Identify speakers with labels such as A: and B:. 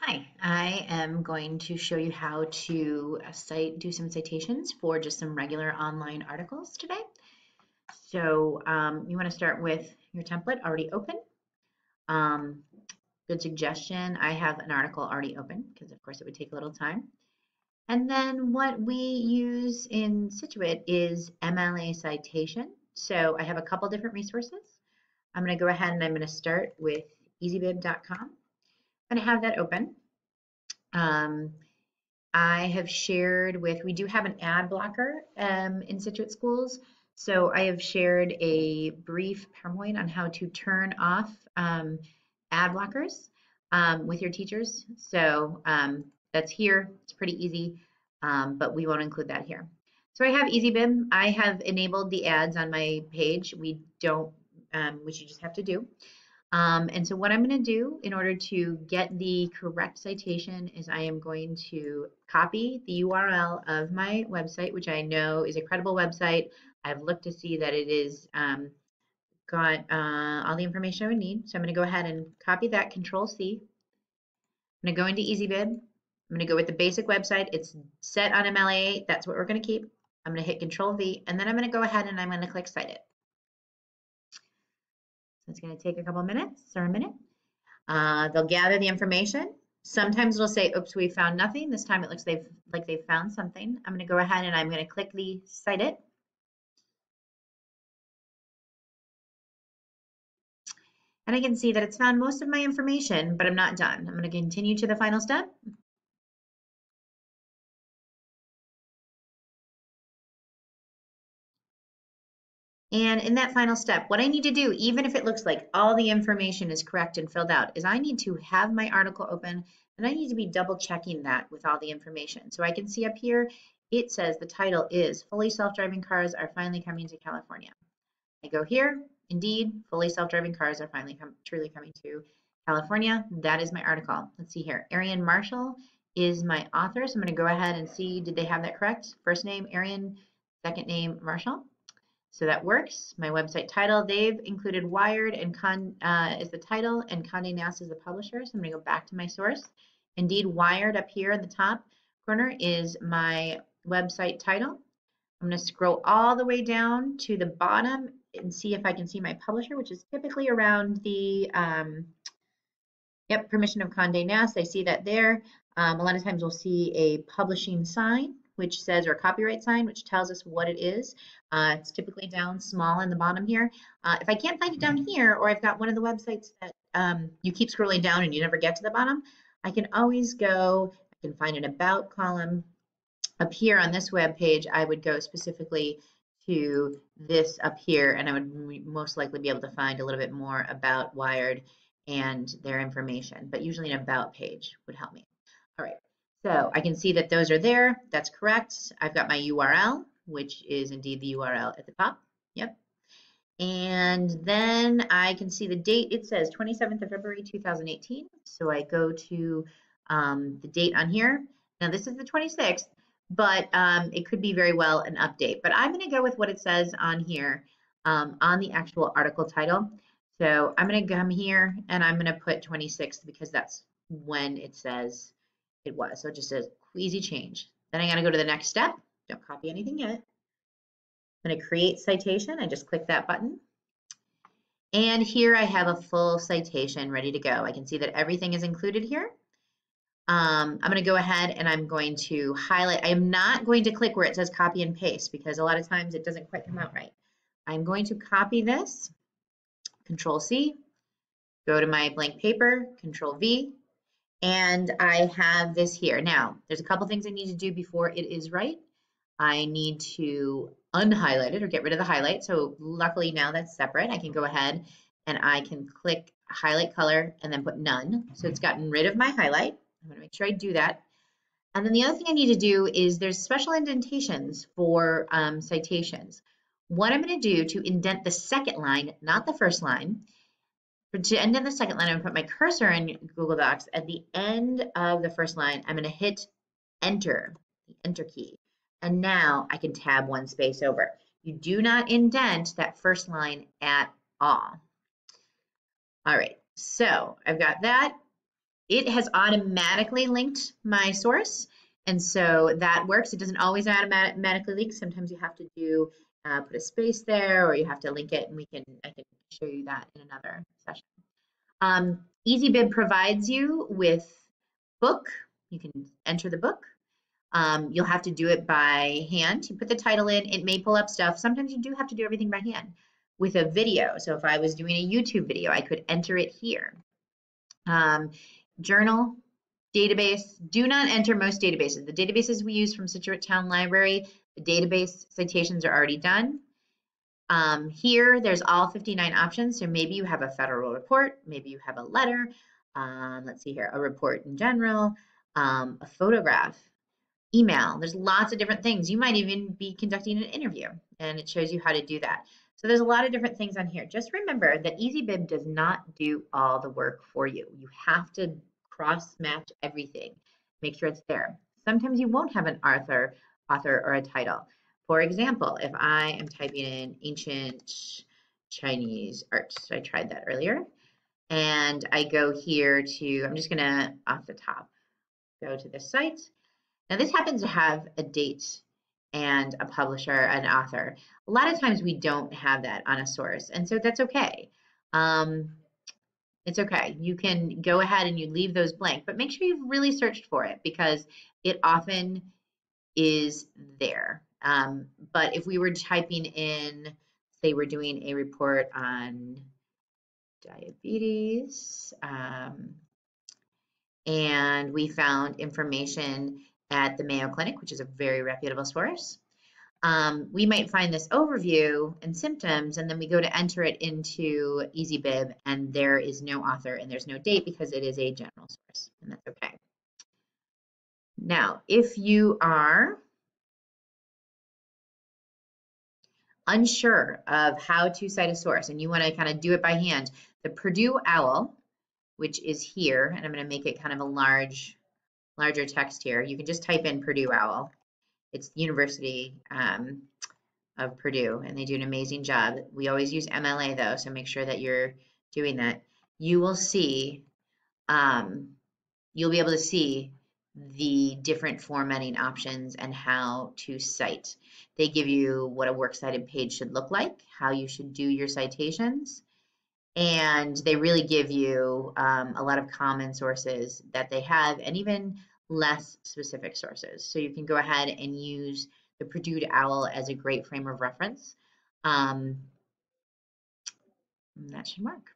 A: Hi, I am going to show you how to do some citations for just some regular online articles today. So you want to start with your template already open. Um, Good suggestion. I have an article already open because of course it would take a little time. And then what we use in Situate is MLA citation. So I have a couple different resources. I'm going to go ahead and I'm going to start with easybib.com. I'm going to have that open. I have shared we do have an ad blocker in Situate schools. So I have shared a brief PowerPoint on how to turn off ad blockers with your teachers. So that's here. It's pretty easy, but we won't include that here. So I have Easybib. I have enabled the ads on my page. We don't, which you just have to do. And so what I'm going to do in order to get the correct citation is I am going to copy the URL of my website, which I know is a credible website. I've looked to see that it is got all the information I would need. So I'm going to go ahead and copy that, Control C. I'm going to go into Easybib. I'm going to go with the basic website. It's set on MLA8. That's what we're going to keep. I'm going to hit Control V, and then I'm going to go ahead and I'm going to click Cite It. So it's going to take a couple minutes or a minute. They'll gather the information. Sometimes it'll say, oops, we found nothing. This time it looks like they've found something. I'm going to go ahead and I'm going to click the Cite It. And I can see that it's found most of my information, but I'm not done. I'm going to continue to the final step. And in that final step, what I need to do, even if it looks like all the information is correct and filled out, is I need to have my article open and I need to be double checking that with all the information. So I can see up here, it says the title is Fully Self-Driving Cars Are Finally Coming to California. I go here, indeed, fully self-driving cars are finally truly coming to California. That is my article. Let's see here. Arian Marshall is my author. So I'm going to go ahead and see, did they have that correct? First name, Arian, second name, Marshall. So that works. My website title, they've included Wired and is the title and Condé Nast is the publisher. So I'm going to go back to my source. Indeed, Wired up here in the top corner is my website title. I'm going to scroll all the way down to the bottom and see if I can see my publisher, which is typically around the, permission of Condé Nast. I see that there. A lot of times we'll see a publishing sign, which says, or a copyright sign, which tells us what it is. It's typically down small in the bottom here. If I can't find it down here, or I've got one of the websites that you keep scrolling down and you never get to the bottom, I can always go, I can find an about column. Up here on this web page, I would go specifically to this up here, and I would most likely be able to find a little bit more about Wired and their information, but usually an about page would help me. All right, so I can see that those are there. That's correct. I've got my URL, which is indeed the URL at the top. Yep. And then I can see the date. It says 27th of February 2018. So I go to the date on here. Now this is the 26th, but it could be very well an update. But I'm going to go with what it says on here on the actual article title. So I'm going to come here and I'm going to put 26th because that's when it says it was. So just a easy change. Then I got to go to the next step. Don't copy anything yet. I'm going to create citation. I just click that button. And here I have a full citation ready to go. I can see that everything is included here. I'm going to go ahead and I'm going to highlight. I am not going to click where it says copy and paste because a lot of times it doesn't quite come out right. I'm going to copy this, Control C, go to my blank paper, Control V, and I have this here. Now, there's a couple things I need to do before it is right. I need to unhighlight it or get rid of the highlight. So luckily now that's separate. I can go ahead and I can click highlight color and then put none. So it's gotten rid of my highlight. I'm going to make sure I do that. And then the other thing I need to do is there's special indentations for citations. What I'm going to do to indent the second line, not the first line, to indent the second line, I'm going to put my cursor in Google Docs. At the end of the first line, I'm going to hit Enter, the Enter key. And now I can tab one space over. You do not indent that first line at all. All right, so I've got that. it has automatically linked my source. And so that works. It doesn't always automatically link. Sometimes you have to do put a space there, or you have to link it, and I can show you that in another session. Easybib provides you with book. You can enter the book. You'll have to do it by hand. You put the title in, it may pull up stuff. Sometimes you do have to do everything by hand with a video. So if I was doing a YouTube video, I could enter it here. Journal, database, do not enter most databases. The databases we use from Scituate Town Library, the database citations are already done. Here, there's all 59 options. So maybe you have a federal report, maybe you have a letter, let's see here, a report in general, a photograph, email. There's lots of different things. You might even be conducting an interview, and it shows you how to do that. So there's a lot of different things on here. Just remember that Easybib does not do all the work for you. You have to cross-match everything. Make sure it's there. Sometimes you won't have an author or a title. For example, if I am typing in ancient Chinese art, so I tried that earlier, and I go here to, I'm just gonna, off the top, go to this site. Now this happens to have a date and a publisher, an author. A lot of times we don't have that on a source, and so that's okay. It's okay. You can go ahead and you leave those blank, but make sure you've really searched for it because it often is there. But if we were typing in, say we're doing a report on diabetes, and we found information at the Mayo Clinic, which is a very reputable source. We might find this overview and symptoms, and then we go to enter it into Easybib, and there is no author and there's no date because it is a general source, and that's okay. Now, if you are unsure of how to cite a source and you want to kind of do it by hand, the Purdue OWL, which is here, and I'm going to make it kind of a larger text here. You can just type in Purdue OWL. It's the University of Purdue, and they do an amazing job. We always use MLA though, so make sure that you're doing that. You will see, you'll be able to see the different formatting options and how to cite. They give you what a works cited page should look like, how you should do your citations, and they really give you a lot of common sources that they have and even less specific sources. So you can go ahead and use the Purdue OWL as a great frame of reference. That should work.